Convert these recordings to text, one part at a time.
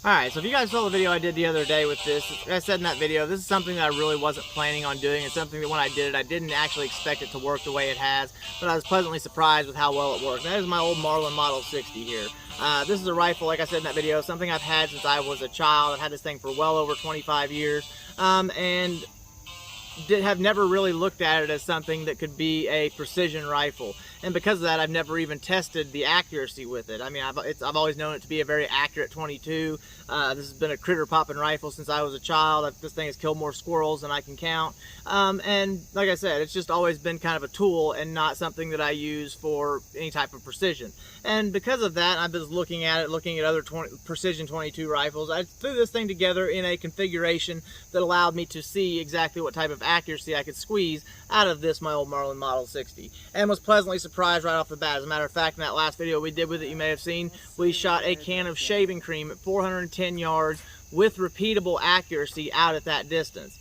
Alright, so if you guys saw the video I did the other day with this, like I said in that video, this is something that I really wasn't planning on doing. It's something that when I did it, I didn't actually expect it to work the way it has, but I was pleasantly surprised with how well it worked. That is my old Marlin Model 60 here. This is a rifle, like I said in that video, something I've had since I was a child. I've had this thing for well over 25 years, and have never really looked at it as something that could be a precision rifle, and because of that I've never even tested the accuracy with it. I mean, I've always known it to be a very accurate 22. This has been a critter popping rifle since I was a child. This thing has killed more squirrels than I can count, and like I said, it's just always been kind of a tool and not something that I use for any type of precision. And because of that, I've been looking at other precision 22 rifles. I threw this thing together in a configuration that allowed me to see exactly what type of accuracy I could squeeze out of this, my old Marlin Model 60, and was pleasantly surprised right off the bat. As a matter of fact, in that last video we did with it, you may have seen, we shot a can of shaving cream at 410 yards with repeatable accuracy out at that distance,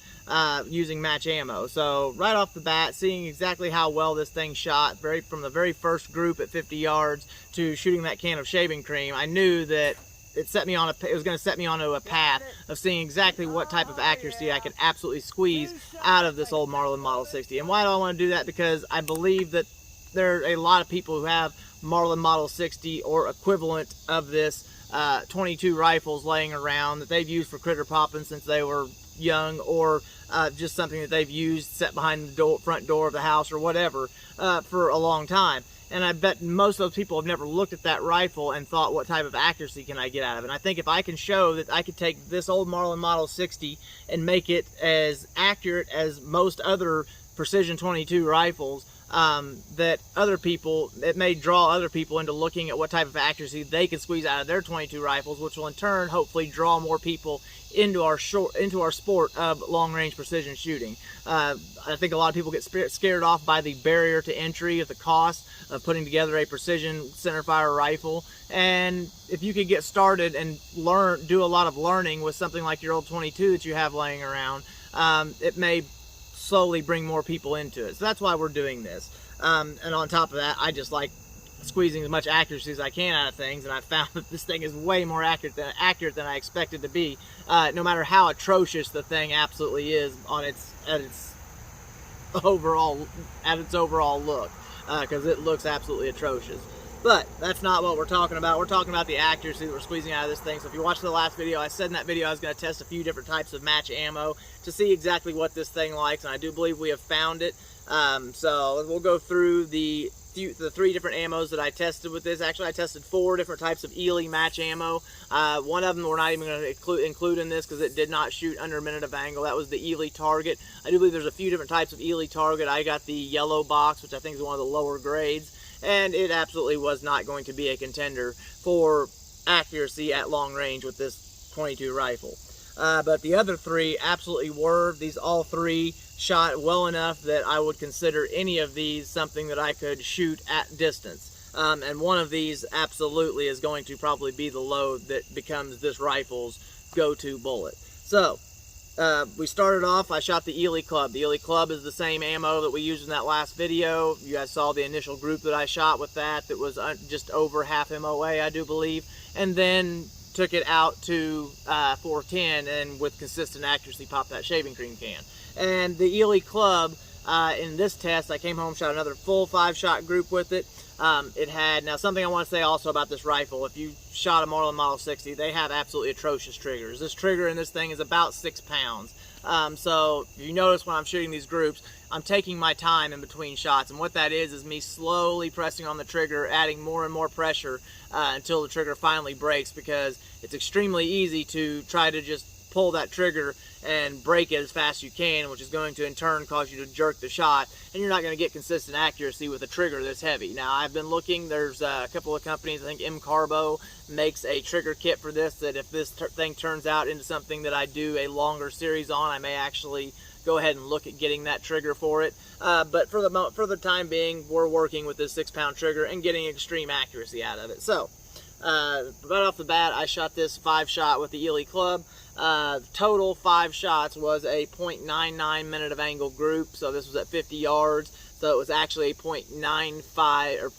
using match ammo. So right off the bat, seeing exactly how well this thing shot, from the very first group at 50 yards to shooting that can of shaving cream, I knew that it was going to set me onto a path of seeing exactly what type of accuracy I could absolutely squeeze out of this old Marlin Model 60. And why do I want to do that? Because I believe that there are a lot of people who have Marlin Model 60 or equivalent of this 22 rifles laying around that they've used for critter popping since they were young, or just something that they've used set behind the front door of the house or whatever for a long time. And I bet most of those people have never looked at that rifle and thought, what type of accuracy can I get out of it? And I think if I can show that I could take this old Marlin Model 60 and make it as accurate as most other precision 22 rifles, it may draw other people into looking at what type of accuracy they can squeeze out of their 22 rifles, which will in turn hopefully draw more people into our sport of long-range precision shooting. I think a lot of people get scared off by the barrier to entry of the cost of putting together a precision centerfire rifle, and if you could get started and do a lot of learning with something like your old 22 that you have laying around, it may slowly bring more people into it. So that's why we're doing this. And on top of that, I just like squeezing as much accuracy as I can out of things, and I found that this thing is way more accurate than I expected to be, no matter how atrocious the thing absolutely is at its overall look, because it looks absolutely atrocious. But that's not what we're talking about. We're talking about the accuracy that we're squeezing out of this thing. So if you watched the last video, I said in that video I was going to test a few different types of match ammo to see exactly what this thing likes, and I do believe we have found it. So we'll go through the 3 different ammos that I tested with this. Actually, I tested 4 different types of Ely match ammo. One of them we're not even going to include in this because it did not shoot under a minute of angle. That was the Ely Target. I do believe there's a few different types of Ely Target. I got the yellow box, which I think is one of the lower grades, and it absolutely was not going to be a contender for accuracy at long range with this 22 rifle. But the other 3 absolutely were. All 3 shot well enough that I would consider any of these something that I could shoot at distance. And one of these absolutely is going to probably be the load that becomes this rifle's go-to bullet. So we started off, I shot the Ely Club. The Ely Club is the same ammo that we used in that last video. You guys saw the initial group that I shot with that was just over half MOA, I do believe, and then took it out to 410 and with consistent accuracy popped that shaving cream can. And the Ely Club, in this test, I came home, shot another full 5-shot group with it. Now something I want to say also about this rifle, if you shot a Marlin Model 60, they have absolutely atrocious triggers. This trigger in this thing is about 6 pounds. So if you notice when I'm shooting these groups, I'm taking my time in between shots, and what that is me slowly pressing on the trigger, adding more and more pressure until the trigger finally breaks, because it's extremely easy to try to just pull that trigger and break it as fast as you can, which is going to in turn cause you to jerk the shot, and you're not going to get consistent accuracy with a trigger this heavy. Now, I've been looking, there's a couple of companies, I think M Carbo makes a trigger kit for this, that if this thing turns out into something that I do a longer series on, I may actually go ahead and look at getting that trigger for it. But for the time being, we're working with this 6-pound trigger and getting extreme accuracy out of it. So, right off the bat, I shot this 5-shot with the Ely Club. Total 5 shots was a .99 minute of angle group, so this was at 50 yards, so it was actually a .95 or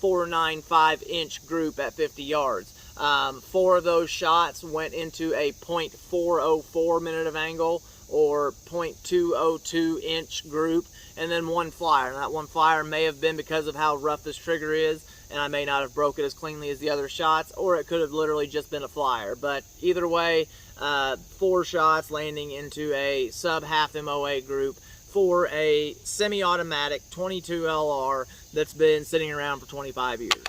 .495 inch group at 50 yards. 4 of those shots went into a .404 minute of angle or .202 inch group, and then 1 flyer. And that 1 flyer may have been because of how rough this trigger is, and I may not have broke it as cleanly as the other shots, or it could have literally just been a flyer. But either way, 4 shots landing into a sub-half MOA group for a semi-automatic 22 LR that's been sitting around for 25 years.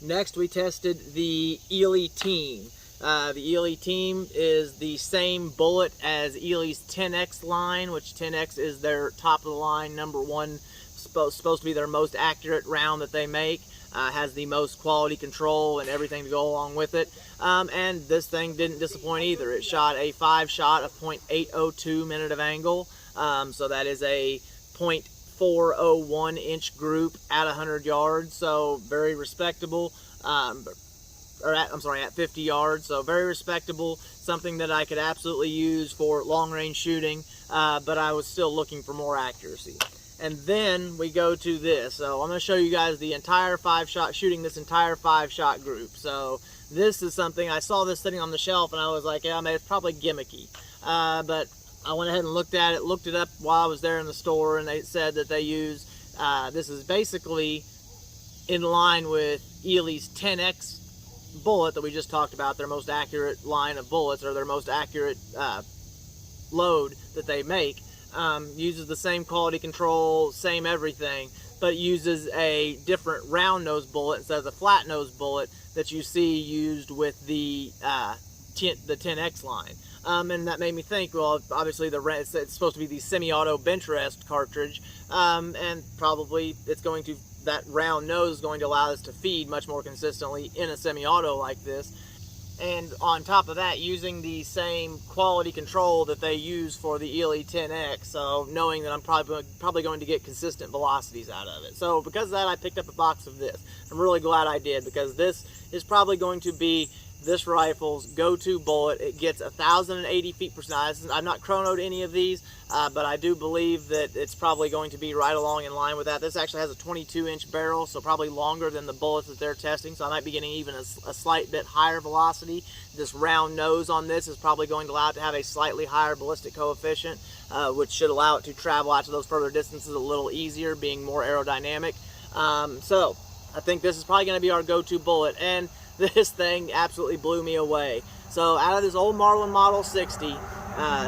Next, we tested the Ely Team. The Ely Team is the same bullet as Ely's 10X line, which 10X is their top of the line, #1, supposed to be their most accurate round that they make. Has the most quality control and everything to go along with it. And this thing didn't disappoint either. It shot a 5 shot of .802 minute of angle. So that is a .401 inch group at 100 yards. So very respectable. At 50 yards, so very respectable, something that I could absolutely use for long-range shooting, but I was still looking for more accuracy. And then we go to this. So I'm going to show you guys the entire 5-shot, shooting this entire 5-shot group. So this is something, I saw this sitting on the shelf, and I was like, yeah, I mean, it's probably gimmicky. But I went ahead and looked it up while I was there in the store, and they said that they use, this is basically in line with Ely's 10X bullet that we just talked about, their most accurate line of bullets, or their most accurate load that they make. Uses the same quality control, same everything, but uses a different round nose bullet instead of the flat nose bullet that you see used with the 10X line. And that made me think, well, obviously it's supposed to be the semi-auto bench rest cartridge, and probably that round nose is going to allow us to feed much more consistently in a semi-auto like this. And on top of that, using the same quality control that they use for the Ely 10X, so knowing that I'm probably going to get consistent velocities out of it. So because of that, I picked up a box of this. I'm really glad I did, because this is probably going to be this rifle's go-to bullet. It gets 1,080 feet per second. I've not chronoed any of these, but I do believe that it's probably going to be right along in line with that. This actually has a 22-inch barrel, so probably longer than the bullets that they're testing, so I might be getting even a slight bit higher velocity. This round nose on this is probably going to allow it to have a slightly higher ballistic coefficient, which should allow it to travel out to those further distances a little easier, being more aerodynamic. So I think this is probably going to be our go-to bullet, and this thing absolutely blew me away. So out of this old Marlin Model 60,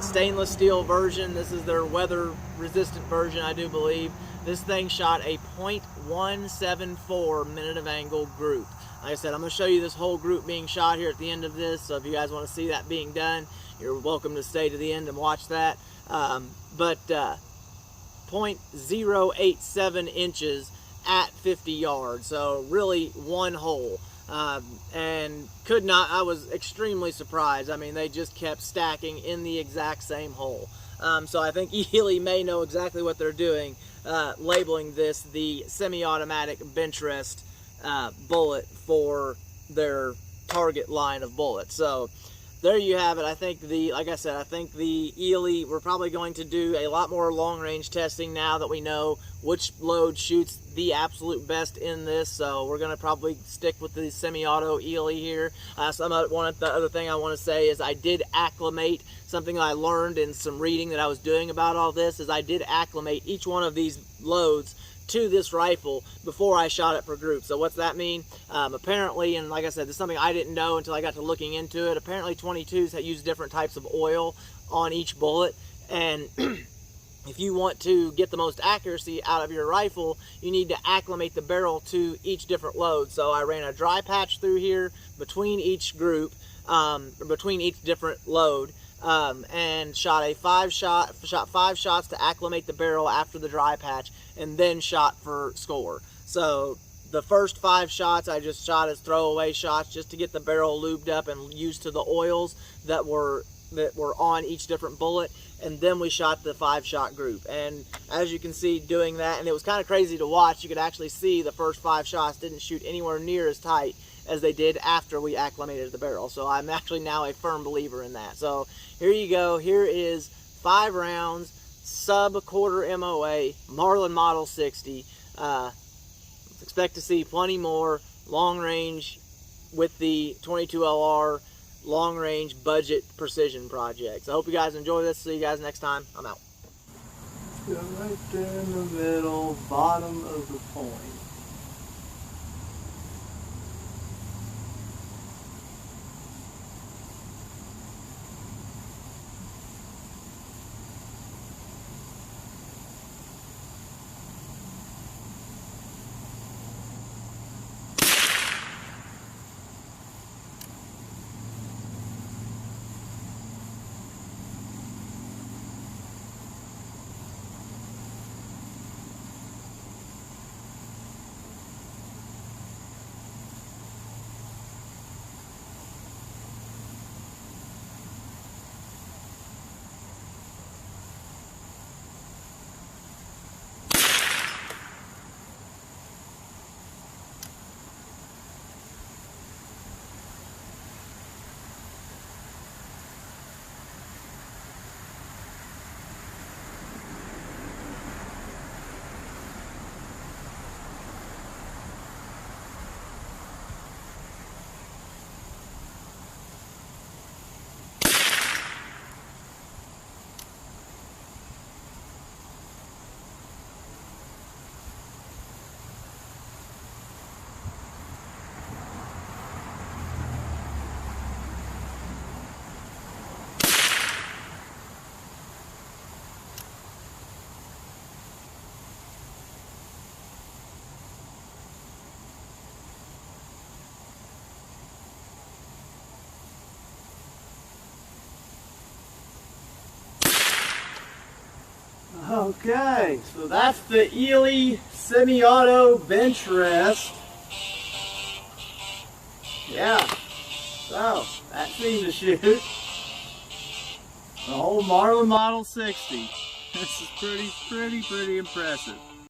stainless steel version, this is their weather resistant version, I do believe. This thing shot a .174 minute of angle group. Like I said, I'm going to show you this whole group being shot here at the end of this, so if you guys want to see that being done, you're welcome to stay to the end and watch that. But .087 inches at 50 yards, so really one hole. And I was extremely surprised. I mean, they just kept stacking in the exact same hole. So I think Ely may know exactly what they're doing, labeling this the semi-automatic bench rest bullet for their target line of bullets. So there you have it. I think like I said, I think the Ely, we're probably going to do a lot more long-range testing now that we know which load shoots the absolute best in this. So we're going to probably stick with the semi-auto Ely here. The other thing I want to say is I did acclimate, something I learned in some reading that I was doing about all this, is I did acclimate each one of these loads to this rifle before I shot it for group. So what's that mean? Apparently, and like I said, this is something I didn't know until I got to looking into it, apparently 22s use different types of oil on each bullet, and if you want to get the most accuracy out of your rifle, you need to acclimate the barrel to each different load. So I ran a dry patch through here between each group, between each different load, and shot 5 shots to acclimate the barrel after the dry patch, and then shot for score. So the first 5 shots I just shot as throwaway shots just to get the barrel lubed up and used to the oils that were on each different bullet, and then we shot the 5-shot group. And as you can see doing that, and it was kind of crazy to watch, you could actually see the first 5 shots didn't shoot anywhere near as tight as they did after we acclimated the barrel. So I'm actually now a firm believer in that. So here you go. Here is 5 rounds, sub-quarter MOA, Marlin Model 60. Expect to see plenty more long-range with the 22LR long range budget precision projects. I hope you guys enjoy this. See you guys next time. I'm out. Go right there in the middle, bottom of the point. Okay, so that's the Ely semi-auto bench rest. Yeah, so that seemed to shoot. The whole Marlin Model 60. This is pretty impressive.